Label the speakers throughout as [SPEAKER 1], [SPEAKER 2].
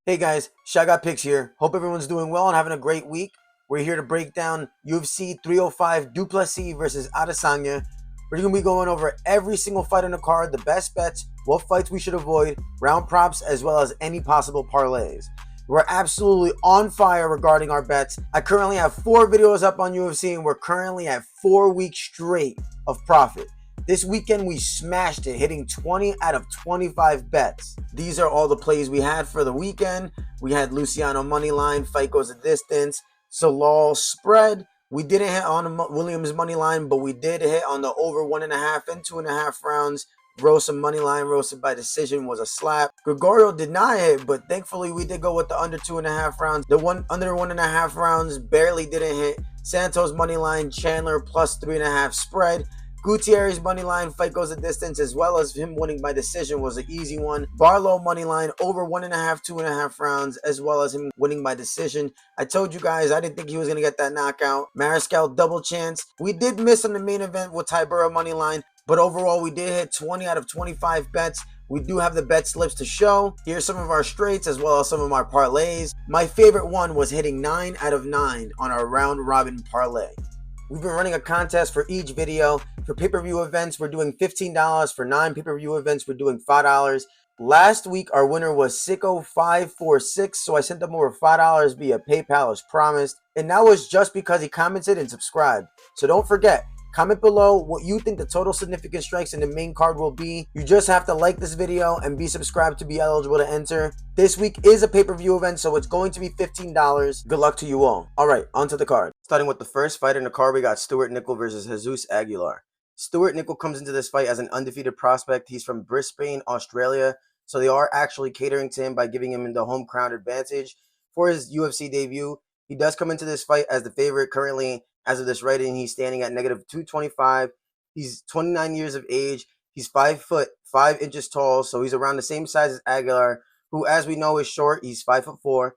[SPEAKER 1] Hey guys, Shy Got Picks here. Hope everyone's doing well and having a great week. We're here to break down UFC 305 Plessis versus Adesanya. We're going to be going over every single fight on the card, the best bets, what fights we should avoid, round props, as well as any possible parlays. We're absolutely on fire regarding our bets. I currently have 4 videos up on UFC and we're currently at 4 weeks straight of profit. This weekend we smashed it, hitting 20 out of 25 bets. These are all the plays we had for the weekend. We had Luciano moneyline, fight goes a distance, Salal spread. We didn't hit on the Williams moneyline, but we did hit on the over 1.5 and 2.5 rounds. Rosa moneyline, roasted by decision, was a slap. Gregorio did not hit, but thankfully we did go with the under 2.5 rounds. The one under 1.5 rounds barely didn't hit. Santos moneyline, Chandler plus 3.5 spread. Gutierrez moneyline, fight goes a distance, as well as him winning by decision, was an easy one. Barlow moneyline, over 1.5, 2.5 rounds, as well as him winning by decision. I told you guys I didn't think he was going to get that knockout. Mariscal double chance. We did miss on the main event with Tybura moneyline, but overall we did hit 20 out of 25 bets. We do have the bet slips to show. Here's some of our straights as well as some of our parlays. My favorite one was hitting 9 out of 9 on our round robin parlay. We've been running a contest for each video. For pay-per-view events, we're doing $15. For non-pay-per-view events, we're doing $5. Last week, our winner was Sicko546, so I sent them over $5 via PayPal as promised. And that was just because he commented and subscribed. So don't forget, comment below what you think the total significant strikes in the main card will be. You just have to like this video and be subscribed to be eligible to enter. This week is a pay-per-view event, so it's going to be $15. Good luck to you all. All right, onto the card. Starting with the first fight in the card, we got Stewart Nicoll versus Jesus Aguilar. Stewart Nicoll comes into this fight as an undefeated prospect. He's from Brisbane, Australia, so they are actually catering to him by giving him the home crowd advantage for his UFC debut. He does come into this fight as the favorite. Currently, as of this writing, he's standing at negative 225. He's 29 years of age. He's 5 foot 5 inches tall, so he's around the same size as Aguilar, who, as we know, is short. He's 5'4".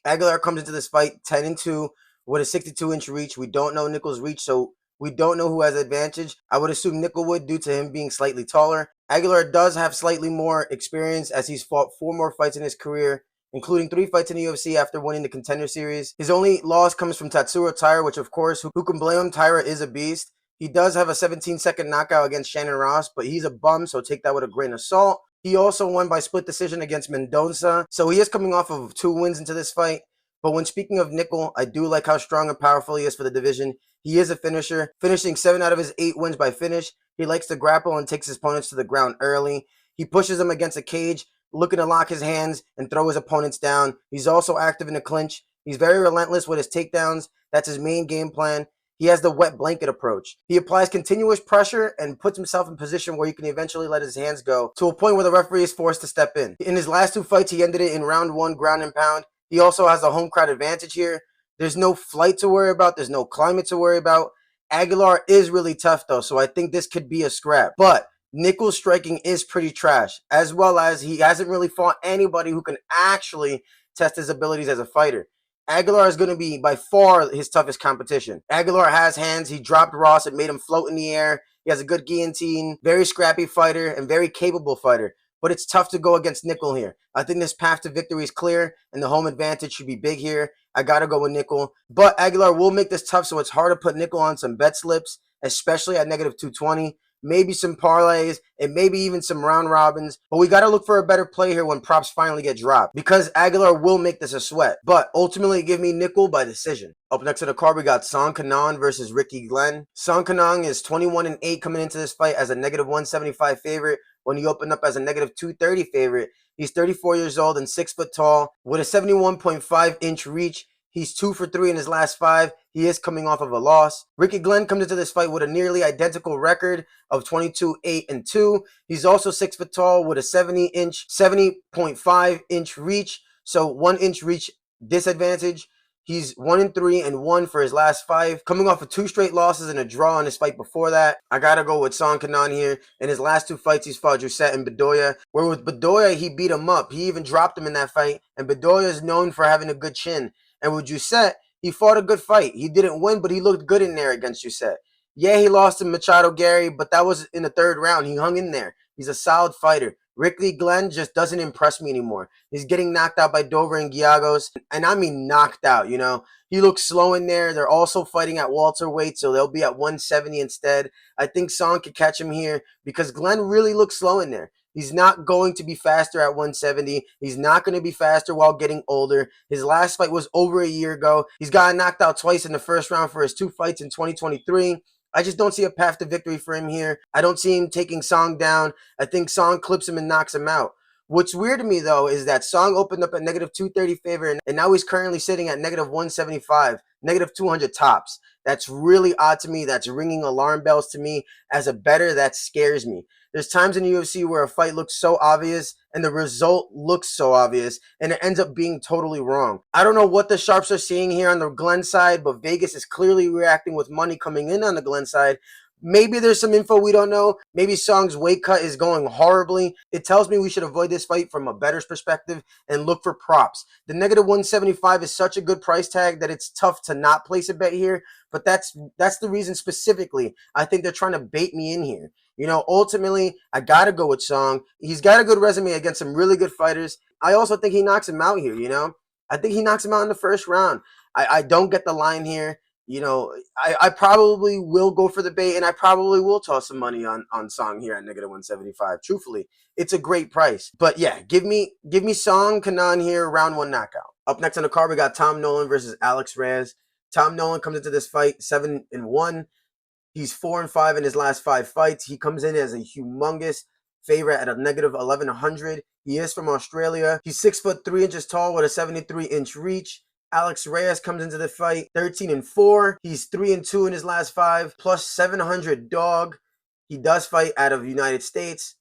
[SPEAKER 1] Aguilar comes into this fight 10-2 with a 62-inch reach. We don't know Nicoll's reach, so we don't know who has advantage. I would assume Nicoll would, due to him being slightly taller. Aguilar does have slightly more experience, as he's fought 4 more fights in his career, including 3 fights in the UFC after winning the Contender Series. His only loss comes from Tatsuro Taira, which, of course, who can blame him? Taira is a beast. He does have a 17-second knockout against Shannon Ross, but he's a bum, so take that with a grain of salt. He also won by split decision against Mendoza, so he is coming off of 2 wins into this fight. But when speaking of Nicoll, I do like how strong and powerful he is for the division. He is a finisher, finishing 7 out of his 8 wins by finish. He likes to grapple and takes his opponents to the ground early. He pushes them against a cage, looking to lock his hands and throw his opponents down. He's also active in the clinch. He's very relentless with his takedowns. That's his main game plan. He has the wet blanket approach. He applies continuous pressure and puts himself in position where he can eventually let his hands go to a point where the referee is forced to step in. In his last 2 fights, he ended it in round 1 ground and pound. He also has a home crowd advantage here. There's no flight to worry about. There's no climate to worry about. Aguilar is really tough, though, so I think this could be a scrap. But Nicoll's striking is pretty trash, as well as he hasn't really fought anybody who can actually test his abilities as a fighter. Aguilar is going to be by far his toughest competition. Aguilar has hands. He dropped Ross. It made him float in the air. He has a good guillotine, very scrappy fighter, and very capable fighter. But it's tough to go against Nicoll here. I think this path to victory is clear, and the home advantage should be big here. I got to go with Nicoll. But Aguilar will make this tough, so it's hard to put Nicoll on some bet slips, especially at negative 220. Maybe some parlays, and maybe even some round robins. But we got to look for a better play here when props finally get dropped, because Aguilar will make this a sweat. But ultimately, give me Nicoll by decision. Up next to the card, we got Kenan versus Ricky Glenn. Kenan is 21-8 coming into this fight as a negative 175 favorite when he opened up as a negative 230 favorite. He's 34 years old and 6 foot tall with a 71.5-inch reach. He's 2 for 3 in his last 5. He is coming off of a loss. Ricky Glenn comes into this fight with a nearly identical record of 22-8-2. He's also 6 foot tall with a 70.5-inch reach. So 1-inch reach disadvantage. He's 1-3-1 for his last 5, coming off of 2 straight losses and a draw in his fight before that. I gotta go with Kenan here. In his last 2 fights, he's fought Jusset and Bedoya, where with Bedoya, he beat him up. He even dropped him in that fight, and Bedoya is known for having a good chin. And with Jusset, he fought a good fight. He didn't win, but he looked good in there against Jusset. Yeah, he lost to Machado Gary, but that was in the 3rd round. He hung in there. He's a solid fighter. Ricky Glenn just doesn't impress me anymore. He's getting knocked out by Dover and Giagos, and I mean knocked out, you know. He looks slow in there. They're also fighting at welterweight, so they'll be at 170 instead. I think Song could catch him here because Glenn really looks slow in there. He's not going to be faster at 170. He's not going to be faster while getting older. His last fight was over a year ago. He's gotten knocked out twice in the first round for his 2 fights in 2023. I just don't see a path to victory for him here. I don't see him taking Song down. I think Song clips him and knocks him out. What's weird to me, though, is that Song opened up at negative 230 favorite, and now he's currently sitting at negative 175, negative 200 tops. That's really odd to me. That's ringing alarm bells to me. As a bettor, that scares me. There's times in the UFC where a fight looks so obvious and the result looks so obvious and it ends up being totally wrong. I don't know what the sharps are seeing here on the Glenn side, but Vegas is clearly reacting with money coming in on the Glenn side. Maybe there's some info we don't know. Maybe Song's weight cut is going horribly. It tells me we should avoid this fight from a bettor's perspective and look for props. The negative 175 is such a good price tag that it's tough to not place a bet here, but that's the reason specifically I think they're trying to bait me in here. You know, ultimately, I got to go with Song. He's got a good resume against some really good fighters. I also think he knocks him out here, you know. I think he knocks him out in the first round. I don't get the line here. You know, I probably will go for the bait, and I probably will toss some money on Song here at negative 175. Truthfully, it's a great price. But yeah, give me Song Kenan here, round 1 knockout. Up next on the card, we got Tom Nolan versus Alex Reyes. Tom Nolan comes into this fight 7-1. He's 4-5 in his last 5 fights. He comes in as a humongous favorite at a negative 1100. He is from Australia. He's 6'3" tall with a 73-inch reach. Alex Reyes comes into the fight 13-4. He's 3-2 in his last 5, plus 700 dog. He does fight out of the United States.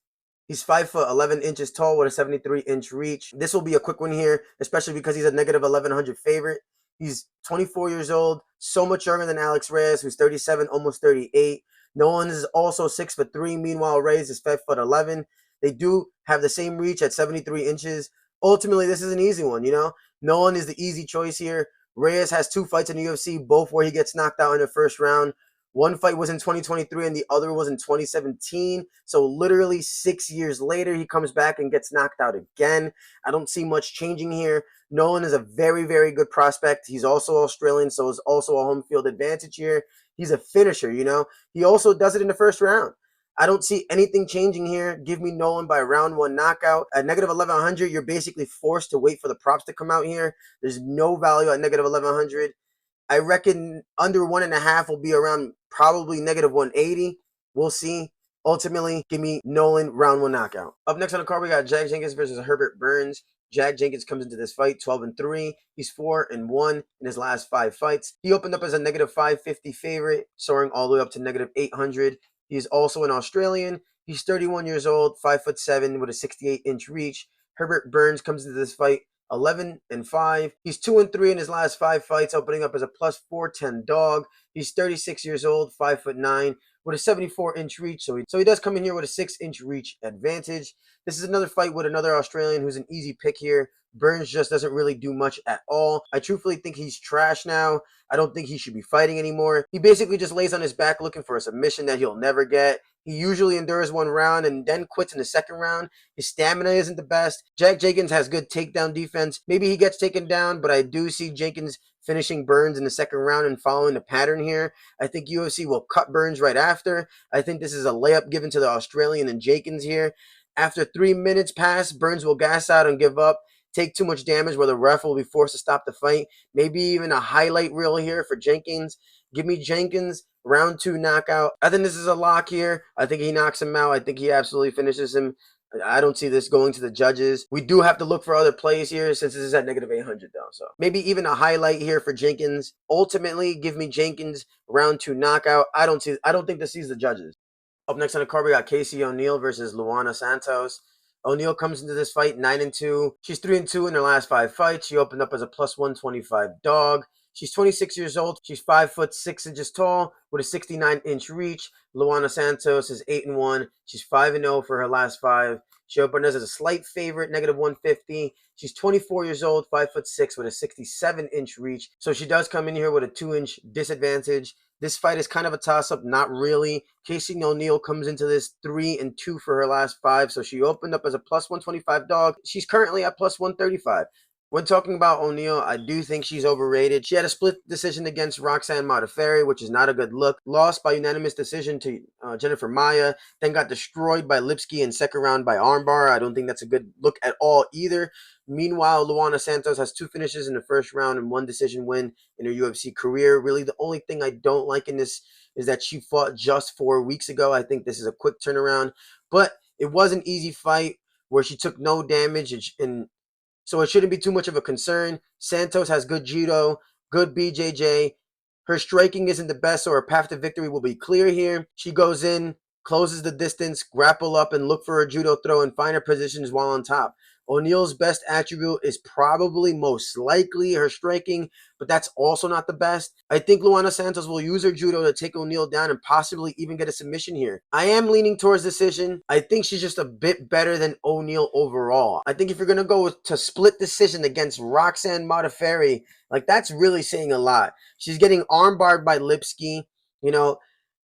[SPEAKER 1] He's 5'11" tall with a 73-inch reach. This will be a quick one here, especially because he's a negative 1100 favorite. He's 24 years old, so much younger than Alex Reyes, who's 37, almost 38. Nolan is also 6'3". Meanwhile, Reyes is 5'11". They do have the same reach at 73 inches. Ultimately, this is an easy one, you know? Nolan is the easy choice here. Reyes has 2 fights in the UFC, both where he gets knocked out in the first round. One fight was in 2023 and the other was in 2017. So literally 6 years later, he comes back and gets knocked out again. I don't see much changing here. Nolan is a very, very good prospect. He's also Australian, so it's also a home field advantage here. He's a finisher, you know. He also does it in the first round. I don't see anything changing here. Give me Nolan by round 1 knockout. At negative 1100, you're basically forced to wait for the props to come out here. There's no value at negative 1100. I reckon under 1.5 will be around probably negative 180. We'll see. Ultimately, give me Nolan round 1 knockout. Up next on the card, we got Jenkins versus Herbert Burns. Jenkins comes into this fight 12-3. He's 4-1 in his last 5 fights. He opened up as a negative 550 favorite, soaring all the way up to negative 800. He's also an Australian. He's 31 years old, 5'7" with a 68-inch reach. Herbert Burns comes into this fight 11-5. He's 2-3 in his last 5 fights, opening up as a plus 410 dog. He's 36 years old, 5'9", with a 74-inch reach. So he does come in here with a 6-inch reach advantage. This is another fight with another Australian who's an easy pick here. Burns just doesn't really do much at all. I truthfully think he's trash now. I don't think he should be fighting anymore. He basically just lays on his back looking for a submission that he'll never get. He usually endures 1 round and then quits in the second round. His stamina isn't the best. Jenkins has good takedown defense. Maybe he gets taken down, but I do see Jenkins finishing Burns in the second round and following the pattern here. I think UFC will cut Burns right after. I think this is a layup given to the Australian and Jenkins here. After 3 minutes pass, Burns will gas out and give up, take too much damage where the ref will be forced to stop the fight. Maybe even a highlight reel here for Jenkins. Give me Jenkins, round 2 knockout. I think this is a lock here. I think he knocks him out. I think he absolutely finishes him. I don't see this going to the judges. We do have to look for other plays here since this is at negative 800 though. So maybe even a highlight here for Jenkins. Ultimately, give me Jenkins, round 2 knockout. I don't think this sees the judges. Up next on the card, we got Casey O'Neill versus Luana Santos. O'Neill comes into this fight 9-2. She's 3-2 in her last 5 fights. She opened up as a plus 125 dog. She's 26 years old. She's 5'6" tall with a 69-inch reach. Luana Santos is 8-1. She's 5-0 for her last 5. She opened as a slight favorite, -150. She's 24 years old, 5'6" with a 67-inch reach. So she does come in here with a 2-inch disadvantage. This fight is kind of a toss-up, not really. Casey O'Neill comes into this 3-2 for her last 5, so she opened up as a +125 dog. She's currently at +135. When talking about O'Neill, I do think she's overrated. She had a split decision against Roxanne Modafferi, which is not a good look. Lost by unanimous decision to Jennifer Maia, then got destroyed by Lipsky in second round by armbar. I don't think that's a good look at all either. Meanwhile, Luana Santos has 2 finishes in the first round and 1 decision win in her UFC career. Really, the only thing I don't like in this is that she fought just 4 weeks ago. I think this is a quick turnaround, but it was an easy fight where she took no damage and so it shouldn't be too much of a concern. Santos has good judo, good BJJ. Her striking isn't the best, so her path to victory will be clear here. She goes in, closes the distance, grapple up, and look for her judo throw and find her positions while on top. O'Neill's best attribute is probably most likely her striking, but that's also not the best. I think Luana Santos will use her judo to take O'Neill down and possibly even get a submission here. I am leaning towards decision. I think she's just a bit better than O'Neill overall. I think if you're going to go to split decision against Roxanne Modafferi, like that's really saying a lot. She's getting armbarred by Lipsky, you know.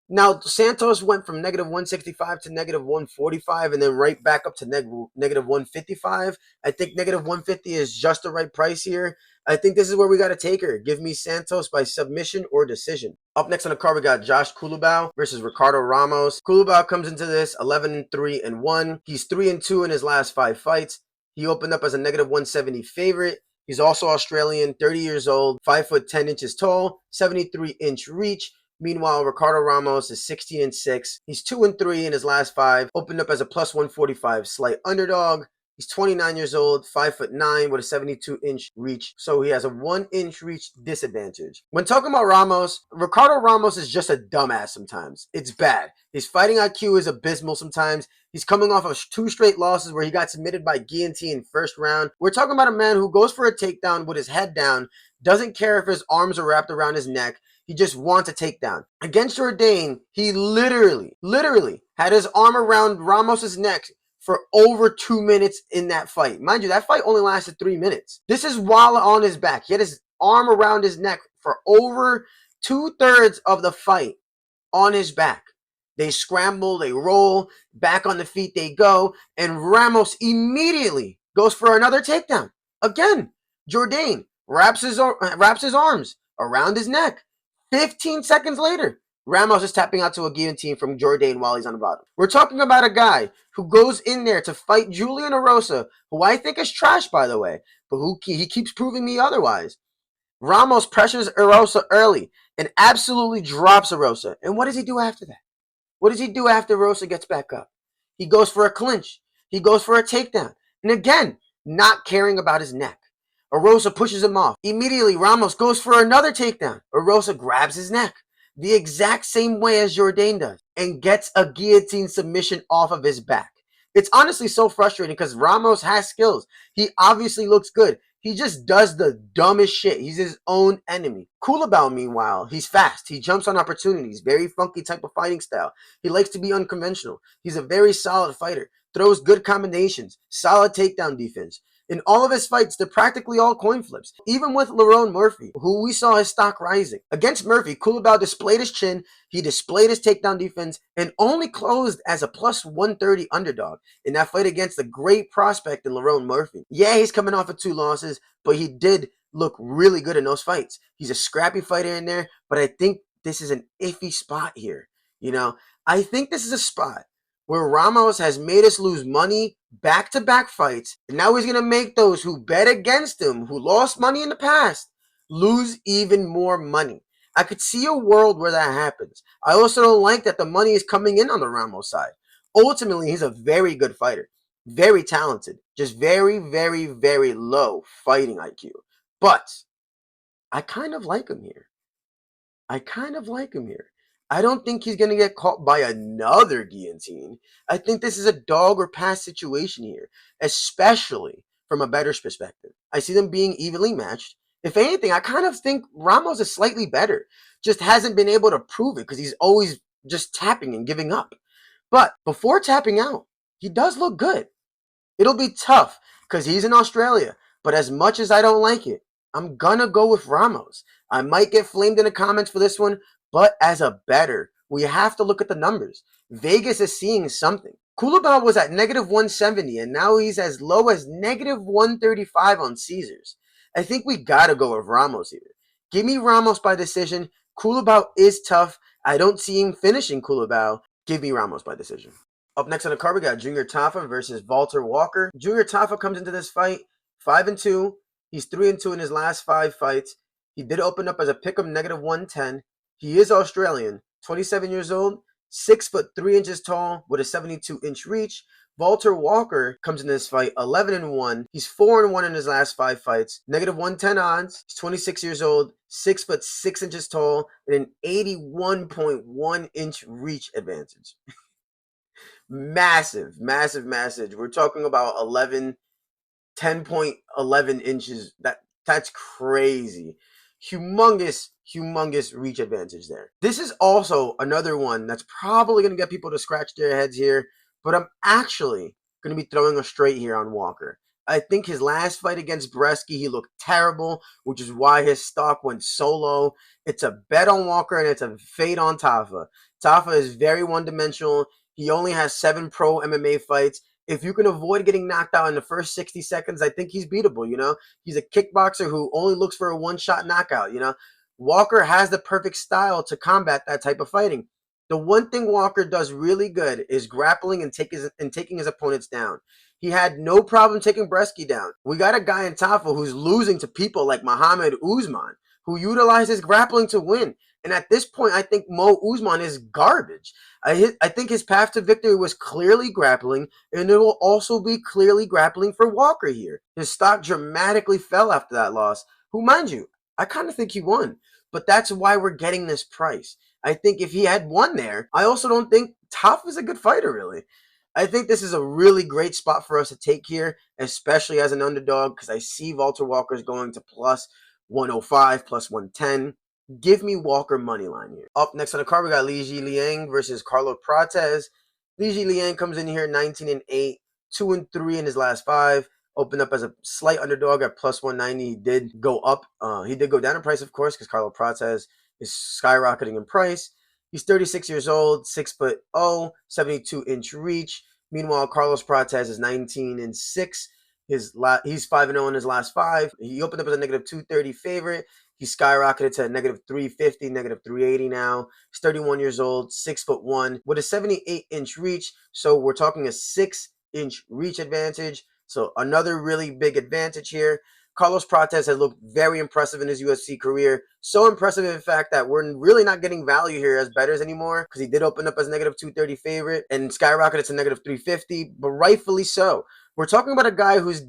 [SPEAKER 1] Now, Santos went from -165 to -145 and then right back up to -155. I think -150 is just the right price here. I think this is where we got to take her. Give me Santos by submission or decision. Up next on the card, we got Josh Culibao versus Ricardo Ramos. Culibao comes into this 11-3-1. He's 3-2 in his last 5 fights. He opened up as a -170 favorite. He's also Australian, 30 years old, 5'10" tall, 73-inch reach. Meanwhile, Ricardo Ramos is 16-6. He's 2-3 in his last 5. Opened up as a +145 slight underdog. He's 29 years old, 5'9" with a 72-inch reach. So he has a 1-inch reach disadvantage. When talking about Ramos, Ricardo Ramos is just a dumbass sometimes. It's bad. His fighting IQ is abysmal sometimes. He's coming off of 2 straight losses where he got submitted by guillotine in first round. We're talking about a man who goes for a takedown with his head down, doesn't care if his arms are wrapped around his neck. He just wants a takedown. Against Jourdain, he literally had his arm around Ramos's neck for over 2 minutes in that fight. Mind you, that fight only lasted 3 minutes. This is while on his back. He had his arm around his neck for over 2/3 of the fight on his back. They scramble, they roll, back on the feet they go, and Ramos immediately goes for another takedown. Again, Jourdain wraps his arms around his neck. 15 seconds later, Ramos is tapping out to a guillotine from Jourdain while he's on the bottom. We're talking about a guy who goes in there to fight Julian Erosa, who I think is trash, by the way, but who he keeps proving me otherwise. Ramos pressures Erosa early and absolutely drops Erosa. And what does he do after that? What does he do after Erosa gets back up? He goes for a clinch. He goes for a takedown. And again, not caring about his neck. Erosa pushes him off. Immediately, Ramos goes for another takedown. Erosa grabs his neck the exact same way as Jourdain does and gets a guillotine submission off of his back. It's honestly so frustrating because Ramos has skills. He obviously looks good. He just does the dumbest shit. He's his own enemy. Culibao, meanwhile, he's fast. He jumps on opportunities. Very funky type of fighting style. He likes to be unconventional. He's a very solid fighter. Throws good combinations. Solid takedown defense. In all of his fights, they're practically all coin flips. Even with Lerone Murphy, who we saw his stock rising. Against Murphy, Culibao displayed his chin, he displayed his takedown defense, and only closed as a +130 underdog in that fight against the great prospect in Lerone Murphy. Yeah, he's coming off of 2 losses, but he did look really good in those fights. He's a scrappy fighter in there, but I think this is an iffy spot here. I think this is a spot where Ramos has made us lose money back-to-back fights, and now he's going to make those who bet against him, who lost money in the past, lose even more money. I could see a world where that happens. I also don't like that the money is coming in on the Ramos side. Ultimately, he's a very good fighter, very talented, just very, very, very low fighting IQ. But I kind of like him here. I don't think he's going to get caught by another guillotine. I think this is a dog or pass situation here, especially from a bettor's perspective. I see them being evenly matched. If anything, I kind of think Ramos is slightly better. Just hasn't been able to prove it because he's always just tapping and giving up. But before tapping out, he does look good. It'll be tough because he's in Australia. But as much as I don't like it, I'm going to go with Ramos. I might get flamed in the comments for this one, but as a bettor, we have to look at the numbers. Vegas is seeing something. Culibao was at negative 170, and now he's as low as negative 135 on Caesars. I think we got to go with Ramos here. Give me Ramos by decision. Culibao is tough. I don't see him finishing Culibao. Give me Ramos by decision. Up next on the card, we got Junior Tafa versus Valter Walker. Junior Tafa comes into this fight 5-2. He's 3-2 in his last 5 fights. He did open up as a pick'em negative 110. He is Australian, 27 years old, 6'3" tall with a 72-inch reach. Valter Walker comes into this fight 11-1. He's 4-1 in his last 5 fights. Negative 110 odds. He's 26 years old, 6'6" tall, and an 81.1-inch reach advantage. Massive. We're talking about 10.11 inches. That's crazy. Humongous reach advantage there. This is also another one that's probably going to get people to scratch their heads here, but I'm actually going to be throwing a straight here on Walker. I think his last fight against Bresky, he looked terrible, which is why his stock went so low. It's a bet on Walker, and it's a fade on Tafa. Tafa is very one-dimensional. He only has 7 pro MMA fights. If you can avoid getting knocked out in the first 60 seconds, I think he's beatable, you know? He's a kickboxer who only looks for a one-shot knockout, you know? Walker has the perfect style to combat that type of fighting. The one thing Walker does really good is grappling and taking his opponents down. He had no problem taking Bresky down. We got a guy in Tafa who's losing to people like Muhammad Usman, who utilizes grappling to win. And at this point, I think Mo Usman is garbage. I think his path to victory was clearly grappling, and it will also be clearly grappling for Walker here. His stock dramatically fell after that loss, who, mind you, I kind of think he won. But that's why we're getting this price. I think if he had won there, I also don't think Tafa is a good fighter, really. I think this is a really great spot for us to take here, especially as an underdog, because I see Valter Walker's going to plus 105, plus 110. Give me Walker money line here. Up next on the card, we got JiLiang versus Carlos Prates. JiLiang comes in here 19-8, 2-3 in his last 5. Opened up as a slight underdog at plus 190. He did go up. He did go down in price, of course, because Carlos Prates is skyrocketing in price. He's 36 years old, 6'0", 72-inch reach. Meanwhile, Carlos Prates is 19-6. He's 5-0 in his last 5. He opened up as a negative 230 favorite. He skyrocketed to a negative 350, negative 380 now. He's 31 years old, 6'1", with a 78-inch reach. So we're talking a 6-inch reach advantage. So another really big advantage here. Carlos Prates has looked very impressive in his UFC career. So impressive, in fact, that we're really not getting value here as bettors anymore, because he did open up as negative 230 favorite and skyrocketed to negative 350, but rightfully so. We're talking about a guy who's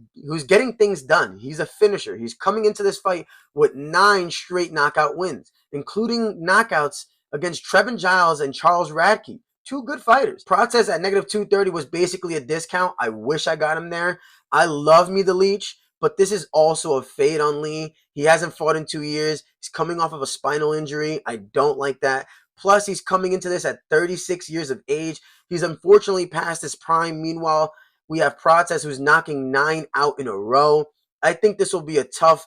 [SPEAKER 1] getting things done. He's a finisher. He's coming into this fight with 9 straight knockout wins, including knockouts against Trevin Giles and Charles Radke. 2 good fighters. Prates at negative 230 was basically a discount. I wish I got him there. I love me the Leech, but this is also a fade on Lee. He hasn't fought in 2 years. He's coming off of a spinal injury. I don't like that. Plus, he's coming into this at 36 years of age. He's unfortunately past his prime. Meanwhile, we have Prates who's knocking 9 out in a row. I think this will be a tough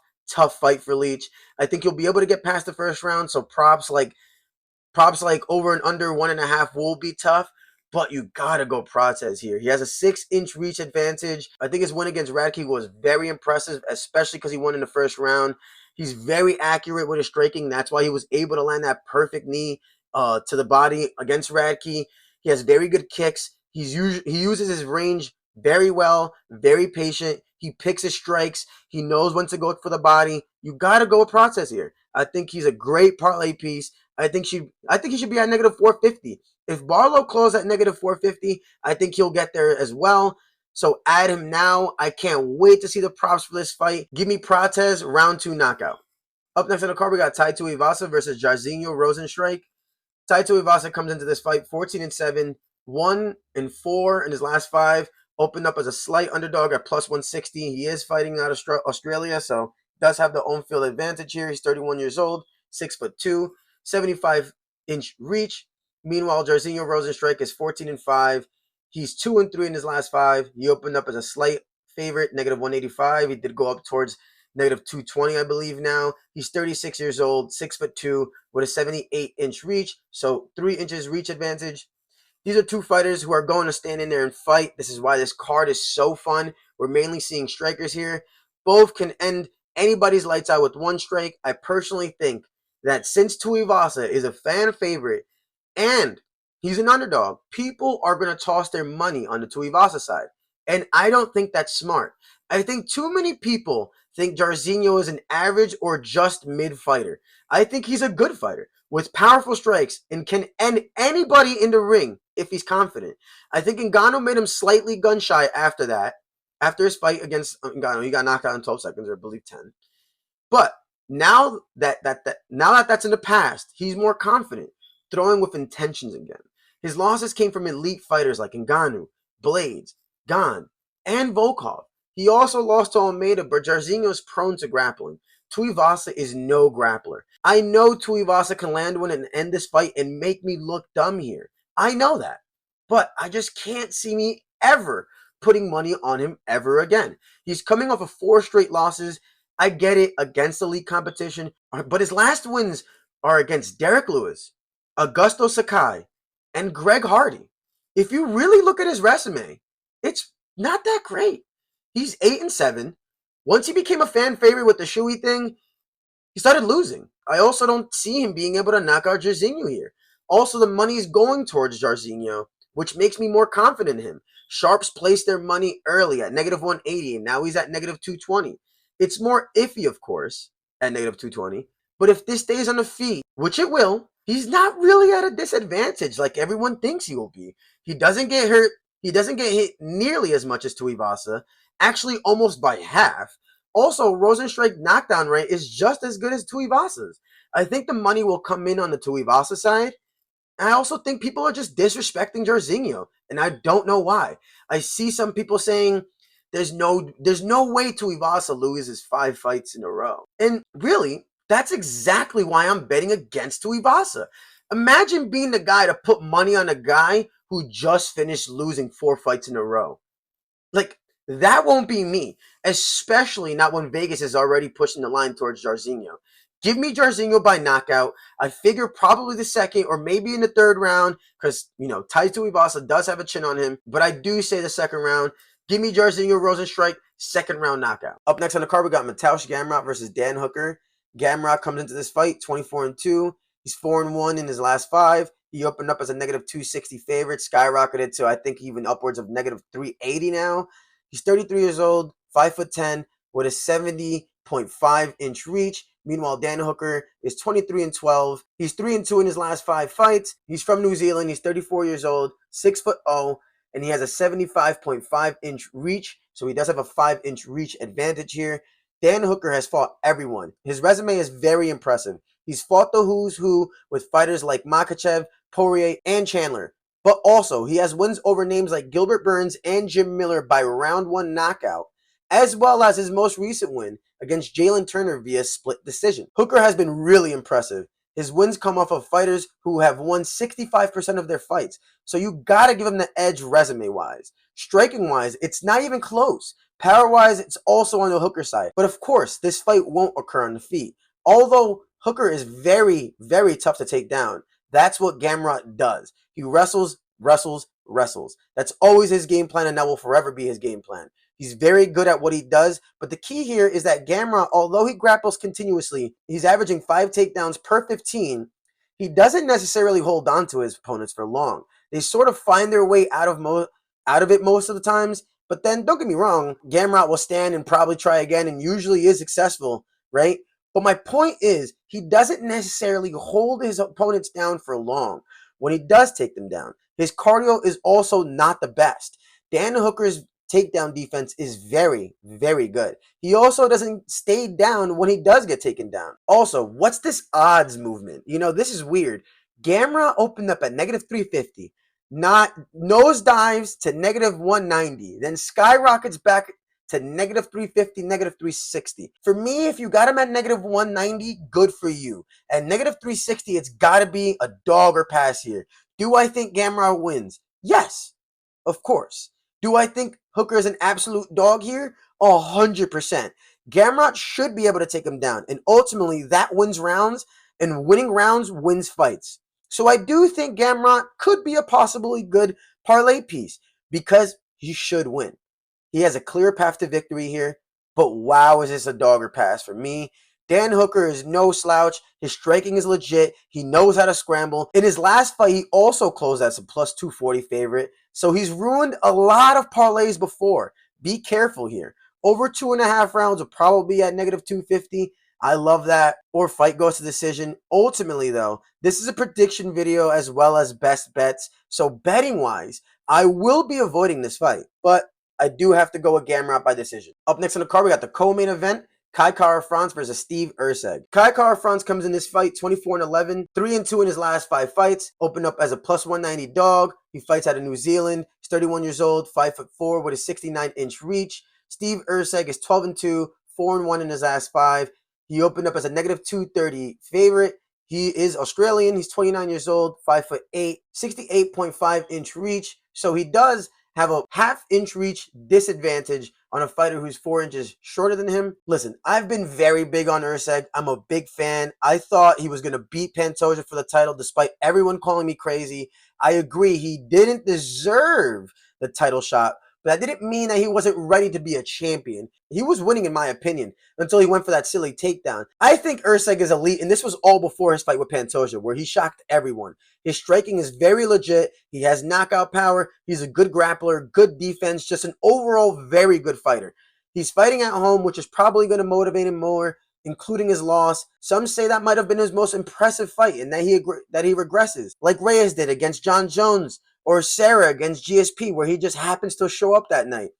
[SPEAKER 1] fight for Leech. I think he'll be able to get past the first round, so props like over and under 1.5 will be tough, but you gotta go Prates here. He has a 6-inch reach advantage. I think his win against Radke was very impressive, especially because he won in the first round. He's very accurate with his striking. That's why he was able to land that perfect knee to the body against Radke. He has very good kicks. He uses his range very well, very patient. He picks his strikes. He knows when to go for the body. You gotta go with Prates here. I think he's a great parlay piece. I think he should be at negative 450. If Barlow closed at negative 450, I think he'll get there as well. So add him now. I can't wait to see the props for this fight. Give me Prates, round 2 knockout. Up next on the card, we got Tuivasa versus Jairzinho Rozenstruik. Tuivasa comes into this fight 14-7, 1-4 in his last 5. Opened up as a slight underdog at plus 160. He is fighting out of Australia, so does have the home field advantage here. He's 31 years old, 6'2", 75-inch reach. Meanwhile, Jairzinho Rozenstruik is 14-5. He's 2-3 in his last 5. He opened up as a slight favorite, -185. He did go up towards -220, I believe now. He's 36 years old, 6'2", with a 78-inch reach, so 3 inches reach advantage. These are two fighters who are going to stand in there and fight. This is why this card is so fun. We're mainly seeing strikers here. Both can end anybody's lights out with one strike. I personally think that since Tuivasa is a fan favorite and he's an underdog, people are going to toss their money on the Tuivasa side. And I don't think that's smart. I think too many people think Jairzinho is an average or just mid fighter. I think he's a good fighter with powerful strikes and can end anybody in the ring if he's confident. I think Ngannou made him slightly gun shy after that. After his fight against Ngannou, he got knocked out in 12 seconds, or I believe 10. But now that's in the past, he's more confident, throwing with intentions again. His losses came from elite fighters like Ngannou, Blades, Gane, and Volkov. He also lost to Almeida, but Jairzinho is prone to grappling. Tuivasa is no grappler. I know Tuivasa can land one and end this fight and make me look dumb here. I know that. But I just can't see me ever putting money on him ever again. He's coming off of 4 straight losses. I get it, against elite competition, but his last wins are against Derek Lewis, Augusto Sakai, and Greg Hardy. If you really look at his resume, it's not that great. He's 8-7. Once he became a fan favorite with the Shui thing, he started losing. I also don't see him being able to knock out Jairzinho here. Also, the money is going towards Jairzinho, which makes me more confident in him. Sharps placed their money early at -180, and now he's at -220. It's more iffy, of course, at -220. But if this stays on the feet, which it will, he's not really at a disadvantage like everyone thinks he will be. He doesn't get hurt. He doesn't get hit nearly as much as Tuivasa, actually almost by half. Also, Rozenstruik knockdown rate is just as good as Tuivasa's. I think the money will come in on the Tuivasa side. And I also think people are just disrespecting Jairzinho, and I don't know why. I see some people saying there's no way Tuivasa loses 5 fights in a row. And really, that's exactly why I'm betting against Tuivasa. Imagine being the guy to put money on a guy who just finished losing 4 fights in a row. Like, that won't be me, especially not when Vegas is already pushing the line towards Jairzinho. Give me Jairzinho by knockout. I figure probably the second or maybe in the third round because, Tai Tuivasa does have a chin on him. But I do say the second round. Give me Jairzinho Rozenstruik, second round knockout. Up next on the card, we got Mateusz Gamrot versus Dan Hooker. Gamrot comes into this fight 24-2. He's 4-1 in his last 5. He opened up as a -260 favorite, skyrocketed to I think even upwards of -380 now. He's 33 years old, 5'10", with a 70.5-inch reach. Meanwhile, Dan Hooker is 23-12. He's 3-2 in his last 5 fights. He's from New Zealand. He's 34 years old, 6'0", and he has a 75.5-inch reach. So he does have a 5-inch reach advantage here. Dan Hooker has fought everyone. His resume is very impressive. He's fought the who's who with fighters like Makhachev, Poirier, and Chandler. But also, he has wins over names like Gilbert Burns and Jim Miller by round 1 knockout, as well as his most recent win against Jalen Turner via split decision. Hooker has been really impressive. His wins come off of fighters who have won 65% of their fights, so you gotta give him the edge resume-wise. Striking-wise, it's not even close. Power-wise, it's also on the Hooker side. But of course, this fight won't occur on the feet. Although Hooker is very, very tough to take down, that's what Gamrot does. He wrestles. That's always his game plan, and that will forever be his game plan. He's very good at what he does, but the key here is that Gamrot, although he grapples continuously, he's averaging 5 takedowns per 15. He doesn't necessarily hold on to his opponents for long. They sort of find their way out of it most of the times, but then don't get me wrong, Gamrot will stand and probably try again and usually is successful, right? But my point is, he doesn't necessarily hold his opponents down for long when he does take them down. His cardio is also not the best. Dan Hooker's takedown defense is very, very good. He also doesn't stay down when he does get taken down. Also, what's this odds movement? This is weird. Gamrot opened up at -350, not nose dives to -190, then skyrockets back to negative 350, negative 360. For me, if you got him at negative 190, good for you. At negative 360, it's got to be a dog or pass here. Do I think Gamrot wins? Yes, of course. Do I think Hooker is an absolute dog here? 100%. Gamrot should be able to take him down, and ultimately that wins rounds, and winning rounds wins fights. So I do think Gamrot could be a possibly good parlay piece because he should win. He has a clear path to victory here, but wow, is this a dog or pass for me? Dan Hooker is no slouch. His striking is legit. He knows how to scramble. In his last fight, he also closed as a plus 240 favorite. So he's ruined a lot of parlays before. Be careful here. Over 2.5 rounds will probably be at negative 250. I love that. Or fight goes to decision. Ultimately, though, this is a prediction video as well as best bets. So betting-wise, I will be avoiding this fight. But I do have to go with Gamrot by decision. Up next on the card, we got the co-main event. Kai Kara-France versus Steve Erceg. Kai Kara-France comes in this fight 24-11, 3-2 in his last 5 fights. Opened up as a plus 190 dog. He fights out of New Zealand. He's 31 years old, 5'4" with a 69-inch reach. Steve Erceg is 12-2, 4-1 in his last 5. He opened up as a negative 230 favorite. He is Australian. He's 29 years old, 5'8", 68.5-inch reach. So he does have a half-inch reach disadvantage on a fighter who's 4 inches shorter than him. Listen, I've been very big on Erceg. I'm a big fan. I thought he was going to beat Pantoja for the title despite everyone calling me crazy. I agree, he didn't deserve the title shot, but that didn't mean that he wasn't ready to be a champion. He was winning, in my opinion, until he went for that silly takedown. I think Erceg is elite, and this was all before his fight with Pantoja, where he shocked everyone. His striking is very legit. He has knockout power. He's a good grappler, good defense, just an overall very good fighter. He's fighting at home, which is probably going to motivate him more, including his loss. Some say that might have been his most impressive fight, and that he regresses, like Reyes did against John Jones, or Sarah against GSP, where he just happens to show up that night.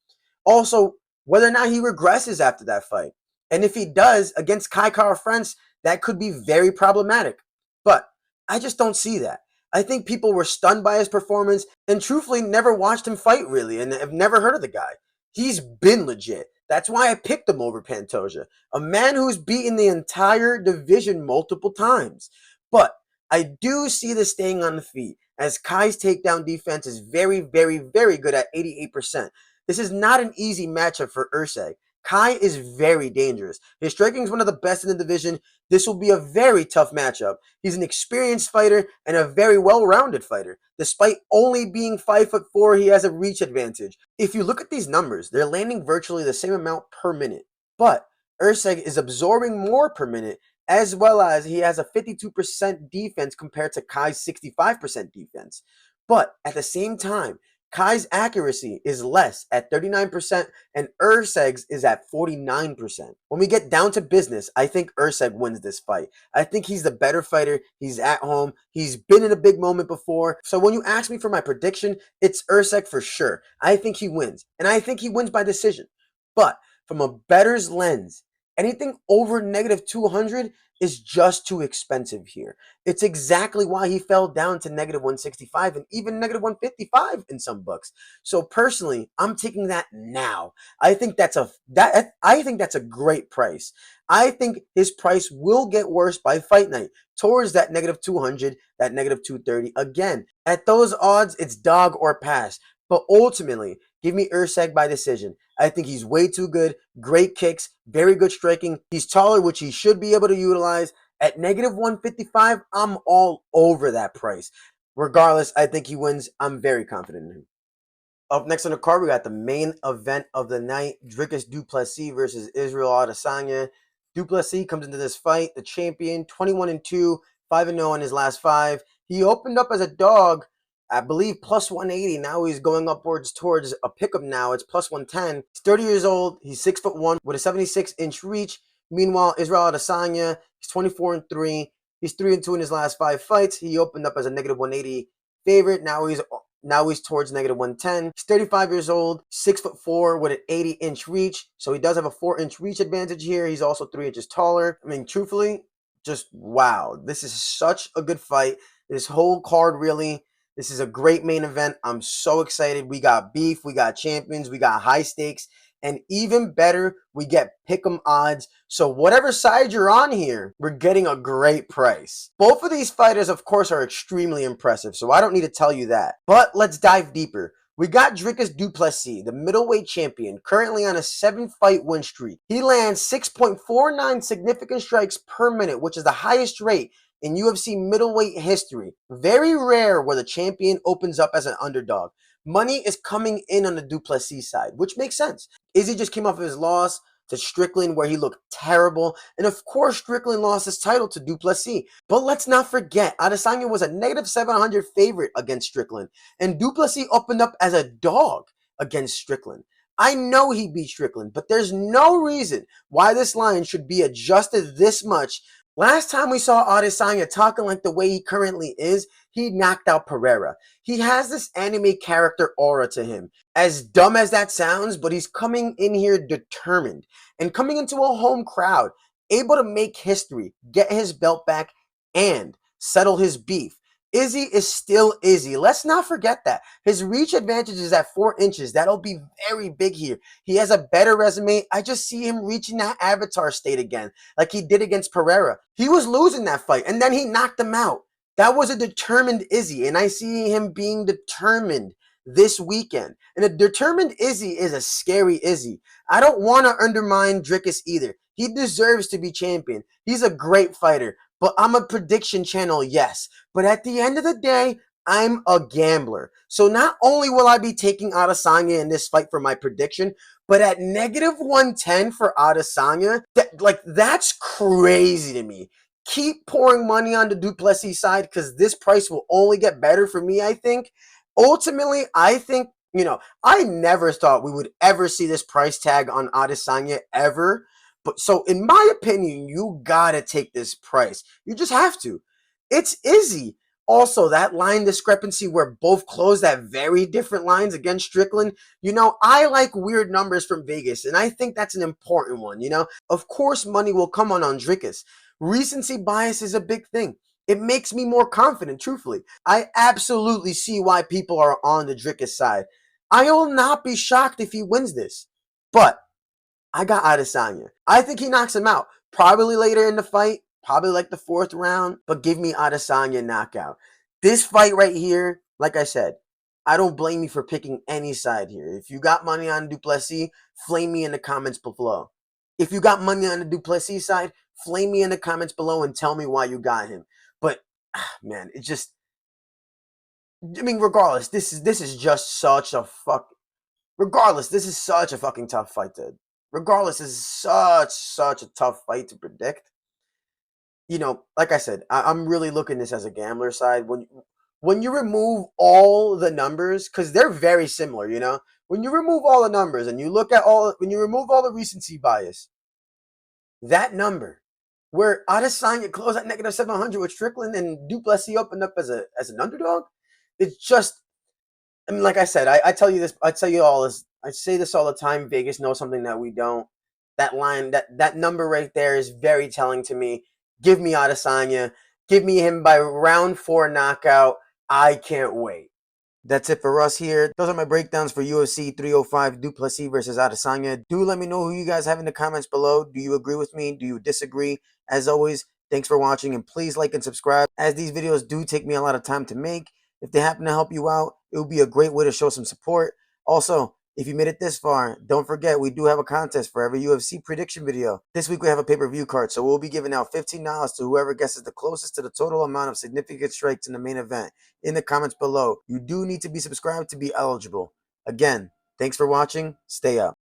[SPEAKER 1] Also, whether or not he regresses after that fight. And if he does, against Kai Kara-France, that could be very problematic. But I just don't see that. I think people were stunned by his performance and truthfully never watched him fight really and have never heard of the guy. He's been legit. That's why I picked him over Pantoja, a man who's beaten the entire division multiple times. But I do see this staying on the feet, as Kai's takedown defense is very, very, very good at 88%. This is not an easy matchup for Erceg. Kai is very dangerous. His striking is one of the best in the division. This will be a very tough matchup. He's an experienced fighter and a very well-rounded fighter. Despite only being 5'4", he has a reach advantage. If you look at these numbers, they're landing virtually the same amount per minute. But Erceg is absorbing more per minute, as well as he has a 52% defense compared to Kai's 65% defense. But at the same time, Kai's accuracy is less at 39% and Erceg's is at 49%. When we get down to business, I think Erceg wins this fight. I think he's the better fighter. He's at home. He's been in a big moment before. So when you ask me for my prediction, it's Erceg for sure. I think he wins. And I think he wins by decision. But from a bettor's lens, anything over negative 200 is just too expensive here. It's exactly why he fell down to negative 165 and even negative 155 in some books. So personally, I'm taking that now. I think that's a great price. I think his price will get worse by fight night towards that negative 200, that negative 230. Again, at those odds, it's dog or pass. But ultimately, give me Erceg by decision. I think he's way too good. Great kicks, very good striking. He's taller, which he should be able to utilize. At negative 155, I'm all over that price. Regardless, I think he wins. I'm very confident in him. Up next on the card, we got the main event of the night. Dricus du Plessis versus Israel Adesanya. Du Plessis comes into this fight, the champion, 21-2, 5-0 in his last 5. He opened up as a dog, I believe, plus 180. Now he's going upwards towards a pickup now. It's plus 110. He's 30 years old. He's 6'1" with a 76-inch reach. Meanwhile, Israel Adesanya, he's 24-3. He's 3-2 in his last 5 fights. He opened up as a negative 180 favorite. Now he's towards negative 110. He's 35 years old, 6'4" with an 80-inch reach. So he does have a 4-inch reach advantage here. He's also 3 inches taller. I mean, truthfully, just wow. This is such a good fight. This whole card really. This is a great main event. I'm so excited. We got beef. We got champions. We got high stakes. And even better, we get pick'em odds. So whatever side you're on here, we're getting a great price. Both of these fighters, of course, are extremely impressive, so I don't need to tell you that. But let's dive deeper. We got Dricus du Plessis, the middleweight champion, currently on a 7-fight win streak. He lands 6.49 significant strikes per minute, which is the highest rate in UFC middleweight history. Very rare where the champion opens up as an underdog. Money is coming in on the du Plessis side, which makes sense. Izzy just came off of his loss to Strickland where he looked terrible. And of course, Strickland lost his title to du Plessis. But let's not forget, Adesanya was a -700 favorite against Strickland. And du Plessis opened up as a dog against Strickland. I know he beat Strickland, but there's no reason why this line should be adjusted this much. Last time we saw Adesanya talking like the way he currently is, he knocked out Pereira. He has this anime character aura to him. As dumb as that sounds, but he's coming in here determined and coming into a home crowd, able to make history, get his belt back, and settle his beef. Izzy is still Izzy. Let's not forget that. His reach advantage is at 4 inches. That'll be very big here. He has a better resume. I just see him reaching that avatar state again, like he did against Pereira. He was losing that fight, and then he knocked him out. That was a determined Izzy, and I see him being determined this weekend. And a determined Izzy is a scary Izzy. I don't want to undermine Dricus either. He deserves to be champion. He's a great fighter. But I'm a prediction channel, yes. But at the end of the day, I'm a gambler. So not only will I be taking Adesanya in this fight for my prediction, but at -110 for Adesanya, that's crazy to me. Keep pouring money on the du Plessis side because this price will only get better for me, I think. Ultimately, I think, I never thought we would ever see this price tag on Adesanya ever. But so in my opinion, you gotta take this price. You just have to. It's Izzy. Also, that line discrepancy where both closed at very different lines against Strickland. I like weird numbers from Vegas, and I think that's an important one. Of course, money will come on Dricus. Recency bias is a big thing. It makes me more confident, truthfully. I absolutely see why people are on the Dricus side. I will not be shocked if he wins this. But I got Adesanya. I think he knocks him out. Probably later in the fight. Probably like the 4th round. But give me Adesanya knockout. This fight right here, like I said, I don't blame you for picking any side here. If you got money on du Plessis, flame me in the comments below. If you got money on the du Plessis side, flame me in the comments below and tell me why you got him. But, man, it just... regardless, this is just such a Regardless, this is such a fucking tough fight Regardless, this is such a tough fight to predict. Like I said, I'm really looking at this as a gambler side. When you remove all the numbers, because they're very similar, when you remove all the numbers and you look at when you remove all the recency bias, that number where Adesanya closed at -700 with Strickland and du Plessis opened up as an underdog, it's just, like I said, I tell you this, I tell you all this, I say this all the time. Vegas knows something that we don't. That line, that number right there is very telling to me. Give me Adesanya. Give me him by round 4 knockout. I can't wait. That's it for us here. Those are my breakdowns for UFC 305 du Plessis versus Adesanya. Do let me know who you guys have in the comments below. Do you agree with me? Do you disagree? As always, thanks for watching, and please like and subscribe, as these videos do take me a lot of time to make. If they happen to help you out, it would be a great way to show some support. Also, if you made it this far, don't forget we do have a contest for every UFC prediction video. This week we have a pay-per-view card, so we'll be giving out $15 to whoever guesses the closest to the total amount of significant strikes in the main event. In the comments below, you do need to be subscribed to be eligible. Again, thanks for watching. Stay up.